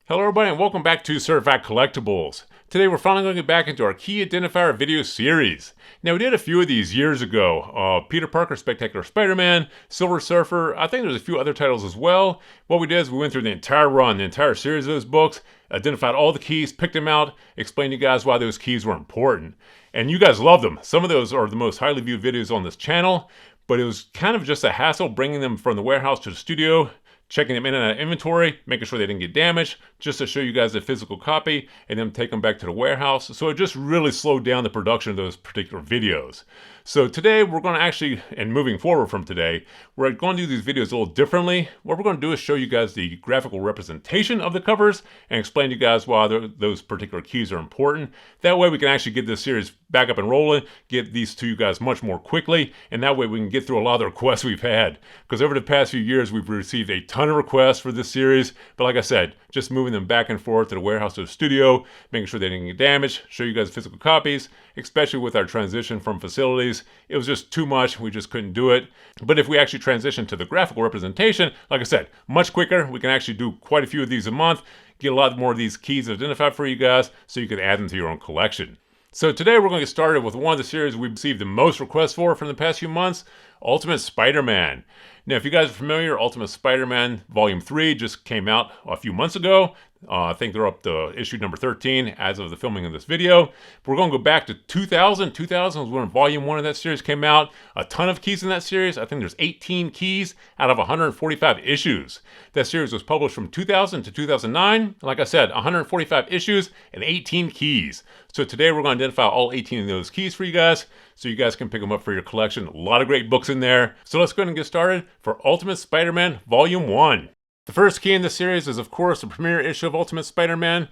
Hello everybody and welcome back to Certified Collectibles. Today we're finally going to get back into our Key Identifier video series. Now we did a few of these years ago. Peter Parker, Spectacular Spider-Man, Silver Surfer, I think there's a few other titles as well. What we did is we went through the entire run, the entire series of those books, identified all the keys, picked them out, explained to you guys why those keys were important. And you guys love them. Some of those are the most highly viewed videos on this channel, but it was kind of just a hassle bringing them from the warehouse to the studio, checking them in and out of inventory, making sure they didn't get damaged, just to show you guys a physical copy, and then take them back to the warehouse. So it just really slowed down the production of those particular videos. So today we're going to actually, and moving forward from today, we're going to do these videos a little differently. What we're going to do is show you guys the graphical representation of the covers and explain to you guys why those particular keys are important. That way we can actually get this series back up and rolling, get these to you guys much more quickly, and that way we can get through a lot of the requests we've had. Because over the past few years we've received a ton of requests for this series, but like I said, just moving them back and forth to the warehouse to the studio, making sure they didn't get damaged, show you guys physical copies, especially with our transition from facilities. It was just too much, we just couldn't do it. But if we actually transition to the graphical representation, like I said, much quicker. We can actually do quite a few of these a month, get a lot more of these keys identified for you guys so you can add them to your own collection. So today we're going to get started with one of the series we've received the most requests for from the past few months, Ultimate Spider-Man. Now, if you guys are familiar, Ultimate Spider-Man Volume 3 just came out a few months ago. I think they're up to issue number 13 as of the filming of this video. We're going to go back to 2000. 2000 was when Volume 1 of that series came out. A ton of keys in that series. I think there's 18 keys out of 145 issues. That series was published from 2000 to 2009. Like I said, 145 issues and 18 keys. So today we're going to identify all 18 of those keys for you guys so you guys can pick them up for your collection. A lot of great books in there. So let's go ahead and get started for Ultimate Spider-Man Volume 1. The first key in the series is, of course, the premiere issue of Ultimate Spider-Man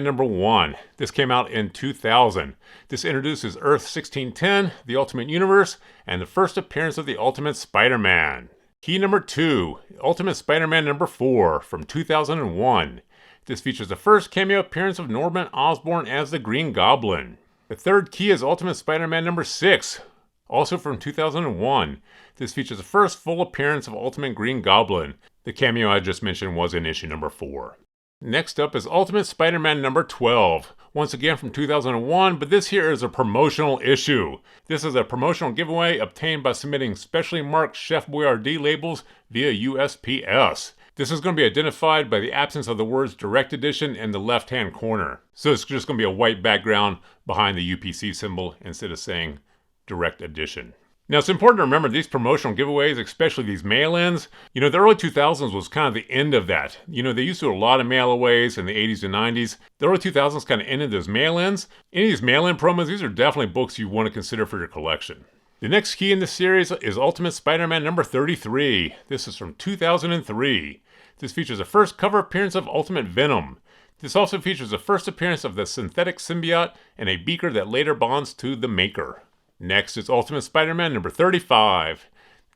number 1. This came out in 2000. This introduces Earth 1610, the Ultimate Universe, and the first appearance of the Ultimate Spider-Man. Key number 2, Ultimate Spider-Man number 4 from 2001. This features the first cameo appearance of Norman Osborn as the Green Goblin. The third key is Ultimate Spider-Man number 6, also from 2001. This features the first full appearance of Ultimate Green Goblin. The cameo I just mentioned was in issue number 4. Next up is Ultimate Spider-Man number 12. Once again from 2001, but this here is a promotional issue. This is a promotional giveaway obtained by submitting specially marked Chef Boyardee labels via USPS. This is going to be identified by the absence of the words Direct Edition in the left-hand corner. So it's just going to be a white background behind the UPC symbol instead of saying Direct Edition. Now, it's important to remember these promotional giveaways, especially these mail-ins. The early 2000s was kind of the end of that. They used to do a lot of mail-aways in the 80s and 90s. The early 2000s kind of ended those mail-ins. Any of these mail-in promos, these are definitely books you want to consider for your collection. The next key in this series is Ultimate Spider-Man number 33. This is from 2003. This features the first cover appearance of Ultimate Venom. This also features the first appearance of the synthetic symbiote and a beaker that later bonds to the Maker. Next is Ultimate Spider-Man number 35.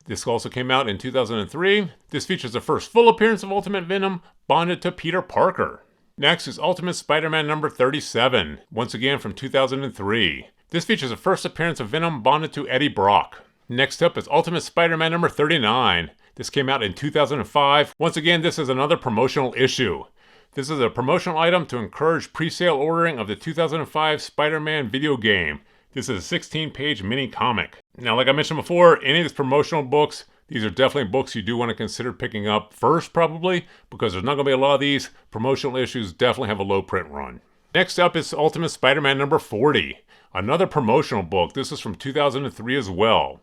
This also came out in 2003. This features the first full appearance of Ultimate Venom bonded to Peter Parker. Next is Ultimate Spider-Man number 37, once again from 2003. This features the first appearance of Venom bonded to Eddie Brock. Next up is Ultimate Spider-Man number 39. This came out in 2005. Once again, this is another promotional issue. This is a promotional item to encourage pre-sale ordering of the 2005 Spider-Man video game. This is a 16-page mini comic. Now, like I mentioned before, any of these promotional books, these are definitely books you do want to consider picking up first, probably, because there's not going to be a lot of these. Promotional issues definitely have a low print run. Next up is Ultimate Spider-Man number 40, another promotional book. This is from 2003 as well.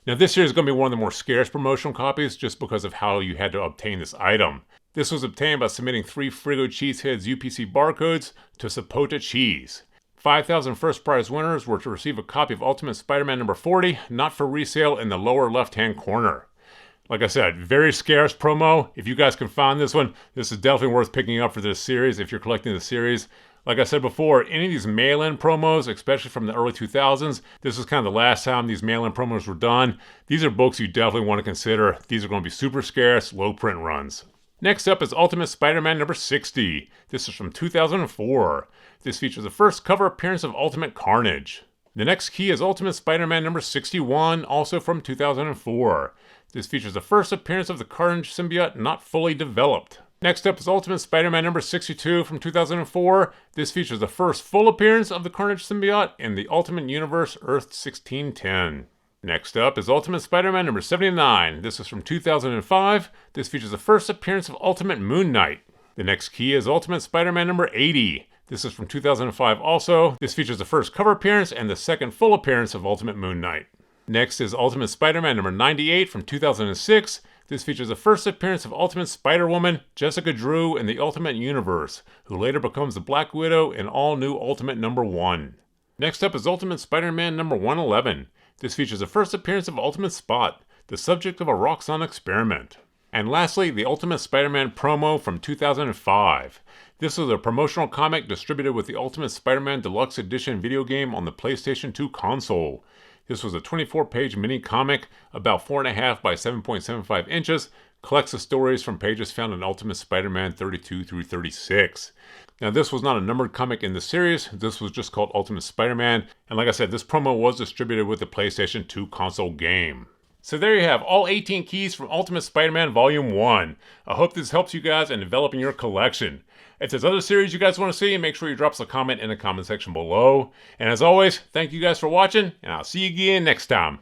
Now, this here is going to be one of the more scarce promotional copies just because of how you had to obtain this item. This was obtained by submitting 3 Frigo Cheeseheads UPC barcodes to Sapota Cheese. 5,000 first prize winners were to receive a copy of Ultimate Spider-Man number 40, not for resale, in the lower left-hand corner. Like I said, very scarce promo. If you guys can find this one, this is definitely worth picking up for this series if you're collecting the series. Like I said before, any of these mail-in promos, especially from the early 2000s, this is kind of the last time these mail-in promos were done. These are books you definitely want to consider. These are going to be super scarce, low print runs. Next up is Ultimate Spider-Man number 60. This is from 2004. This features the first cover appearance of Ultimate Carnage. The next key is Ultimate Spider-Man number 61, also from 2004. This features the first appearance of the Carnage symbiote not fully developed. Next up is Ultimate Spider-Man number 62 from 2004. This features the first full appearance of the Carnage symbiote in the Ultimate Universe Earth 1610. Next up is Ultimate Spider-Man number 79. This is from 2005. This features the first appearance of Ultimate Moon Knight. The next key is Ultimate Spider-Man number 80. This is from 2005 also. This features the first cover appearance and the second full appearance of Ultimate Moon Knight. Next is Ultimate Spider-Man number 98 from 2006. This features the first appearance of Ultimate Spider-Woman, Jessica Drew in the Ultimate Universe, who later becomes the Black Widow in all new Ultimate number 1. Next up is Ultimate Spider-Man number 111. This features the first appearance of Ultimate Spot, the subject of a Roxxon experiment. And lastly, the Ultimate Spider-Man promo from 2005. This was a promotional comic distributed with the Ultimate Spider-Man Deluxe Edition video game on the PlayStation 2 console. This was a 24-page mini-comic, about 4.5 by 7.75 inches, collects the stories from pages found in Ultimate Spider-Man 32 through 36. Now, this was not a numbered comic in the series, this was just called Ultimate Spider-Man, and like I said, this promo was distributed with the PlayStation 2 console game. So there you have all 18 keys from Ultimate Spider-Man Volume 1. I hope this helps you guys in developing your collection. If there's other series you guys want to see, make sure you drop us a comment in the comment section below. And as always, thank you guys for watching, and I'll see you again next time.